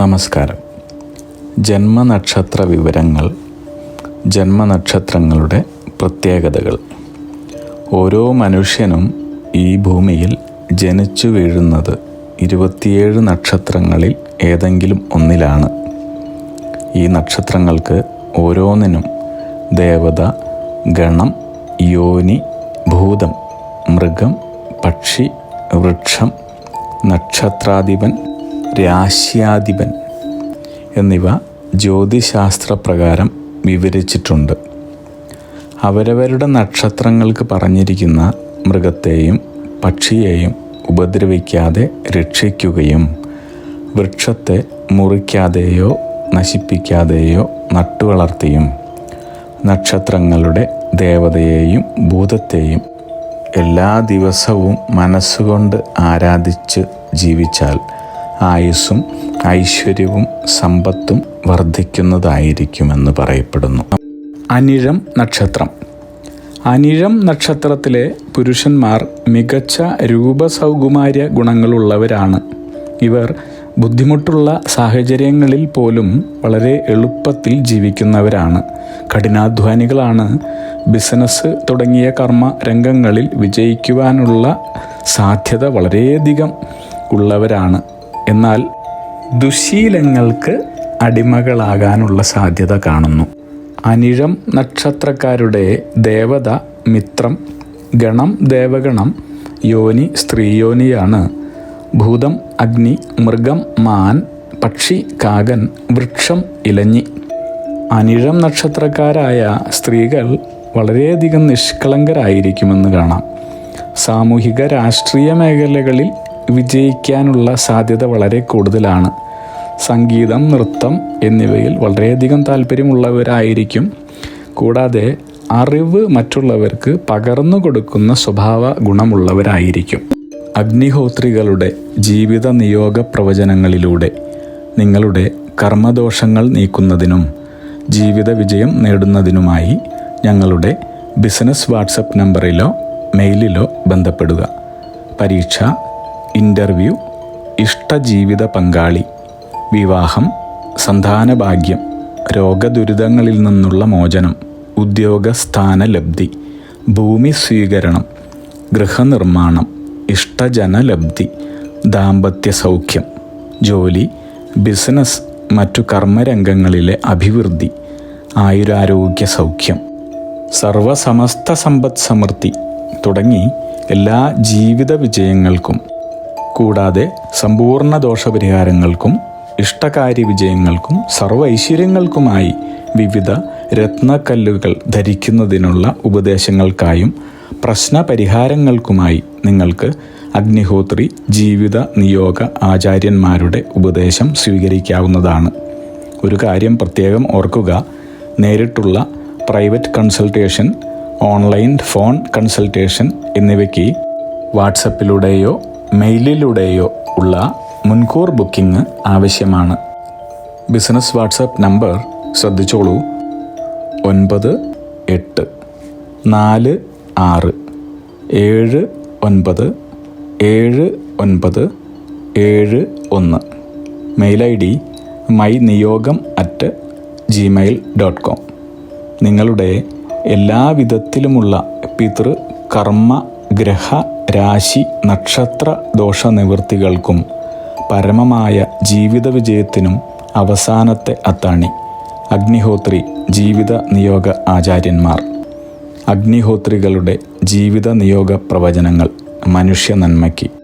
നമസ്കാരം. ജന്മനക്ഷത്ര വിവരങ്ങൾ, ജന്മനക്ഷത്രങ്ങളുടെ പ്രത്യേകതകൾ. ഓരോ മനുഷ്യനും ഈ ഭൂമിയിൽ ജനിച്ചു വീഴുന്നത് 27 നക്ഷത്രങ്ങളിൽ ഏതെങ്കിലും ഒന്നിലാണ്. ഈ നക്ഷത്രങ്ങൾക്ക് ഓരോന്നിനും ദേവത, ഗണം, യോനി, ഭൂതം, മൃഗം, പക്ഷി, വൃക്ഷം, നക്ഷത്രാധിപൻ, രാശ്യാധിപൻ എന്നിവ ജ്യോതിശാസ്ത്രപ്രകാരം വിവരിച്ചിട്ടുണ്ട്. അവരവരുടെ നക്ഷത്രങ്ങൾക്ക് പറഞ്ഞിരിക്കുന്ന മൃഗത്തെയും പക്ഷിയെയും ഉപദ്രവിക്കാതെ രക്ഷിക്കുകയും വൃക്ഷത്തെ മുറിക്കാതെയോ നശിപ്പിക്കാതെയോ നട്ടുവളർത്തിയും നക്ഷത്രങ്ങളുടെ ദേവതയെയും ഭൂതത്തെയും എല്ലാ ദിവസവും മനസ്സുകൊണ്ട് ആരാധിച്ച് ജീവിച്ചാൽ ആയുസ്സും ഐശ്വര്യവും സമ്പത്തും വർദ്ധിക്കുന്നതായിരിക്കുമെന്ന് പറയപ്പെടുന്നു. അനിഴം നക്ഷത്രം. അനിഴം നക്ഷത്രത്തിലെ പുരുഷന്മാർ മികച്ച രൂപസൗകുമാര്യ ഗുണങ്ങളുള്ളവരാണ്. ഇവർ ബുദ്ധിമുട്ടുള്ള സാഹചര്യങ്ങളിൽ പോലും വളരെ എളുപ്പത്തിൽ ജീവിക്കുന്നവരാണ്. കഠിനാധ്വാനികളാണ്. ബിസിനസ് തുടങ്ങിയ കർമ്മ രംഗങ്ങളിൽ വിജയിക്കുവാനുള്ള സാധ്യത വളരെയധികം ഉള്ളവരാണ്. എന്നാൽ ദുശ്ശീലങ്ങൾക്ക് അടിമകളാകാനുള്ള സാധ്യത കാണുന്നു. അനിഴം നക്ഷത്രക്കാരുടെ ദേവത മിത്രം, ഗണം ദേവഗണം, യോനി സ്ത്രീയോനിയാണ്. ഭൂതം അഗ്നി, മൃഗം മാൻ, പക്ഷി കാകൻ, വൃക്ഷം ഇലഞ്ഞി. അനിഴം നക്ഷത്രക്കാരായ സ്ത്രീകൾ വളരെയധികം നിഷ്കളങ്കരായിരിക്കുമെന്ന് കാണാം. സാമൂഹിക രാഷ്ട്രീയ മേഖലകളിൽ വിജയിക്കാനുള്ള സാധ്യത വളരെ കൂടുതലാണ്. സംഗീതം, നൃത്തം എന്നിവയിൽ വളരെയധികം താല്പര്യമുള്ളവരായിരിക്കും. കൂടാതെ അറിവ് മറ്റുള്ളവർക്ക് പകർന്നു കൊടുക്കുന്ന സ്വഭാവ ഗുണമുള്ളവരായിരിക്കും. അഗ്നിഹോത്രികളുടെ ജീവിത നിയോഗ പ്രവചനങ്ങളിലൂടെ നിങ്ങളുടെ കർമ്മദോഷങ്ങൾ നീക്കുന്നതിനും ജീവിത വിജയം നേടുന്നതിനുമായി ഞങ്ങളുടെ ബിസിനസ് വാട്സപ്പ് നമ്പറിലോ മെയിലിലോ ബന്ധപ്പെടുക. പരീക്ഷ, ഇൻ്റർവ്യൂ, ഇഷ്ടജീവിത പങ്കാളി, വിവാഹം, സന്താനഭാഗ്യം, രോഗദുരിതങ്ങളിൽ നിന്നുള്ള മോചനം, ഉദ്യോഗസ്ഥാന ലബ്ധി, ഭൂമി സ്വീകരണം, ഗൃഹനിർമ്മാണം, ഇഷ്ടജനലബ്ധി, ദാമ്പത്യ സൗഖ്യം, ജോലി, ബിസിനസ്, മറ്റു കർമ്മരംഗങ്ങളിലെ അഭിവൃദ്ധി, ആയുരാരോഗ്യ സൗഖ്യം, സർവസമസ്ത സമ്പദ് സമൃദ്ധി തുടങ്ങി എല്ലാ ജീവിത വിജയങ്ങൾക്കും കൂടാതെ സമ്പൂർണ്ണ ദോഷപരിഹാരങ്ങൾക്കും ഇഷ്ടകാര്യ വിജയങ്ങൾക്കും സർവ്വ ഐശ്വര്യങ്ങൾക്കുമായി വിവിധ രത്നക്കല്ലുകൾ ധരിക്കുന്നതിനുള്ള ഉപദേശങ്ങൾക്കായും പ്രശ്നപരിഹാരങ്ങൾക്കുമായി നിങ്ങൾക്ക് അഗ്നിഹോത്രി ജീവിത നിയോഗ ആചാര്യന്മാരുടെ ഉപദേശം സ്വീകരിക്കാവുന്നതാണ്. ഒരു കാര്യം പ്രത്യേകം ഓർക്കുക, നേരിട്ടുള്ള private consultation, online phone consultation എന്നിവയ്ക്ക് വാട്സപ്പിലൂടെയോ മെയിലിലൂടെയോ ഉള്ള മുൻകൂർ ബുക്കിംഗ് ആവശ്യമാണ്. ബിസിനസ് വാട്സപ്പ് നമ്പർ ശ്രദ്ധിച്ചോളൂ: 9846797971. Mail ID myniyogam@gmail.com. നിങ്ങളുടെ എല്ലാ വിധത്തിലുമുള്ള പിതൃ, കർമ്മ, ഗ്രഹ, രാശി, നക്ഷത്ര ദോഷനിവൃത്തികൾക്കും പരമമായ ജീവിത വിജയത്തിനും അവസാനത്തെ അത്താണി അഗ്നിഹോത്രി ജീവിത നിയോഗ ആചാര്യന്മാർ. അഗ്നിഹോത്രികളുടെ ജീവിത നിയോഗ പ്രവചനങ്ങൾ മനുഷ്യ നന്മയ്ക്ക്.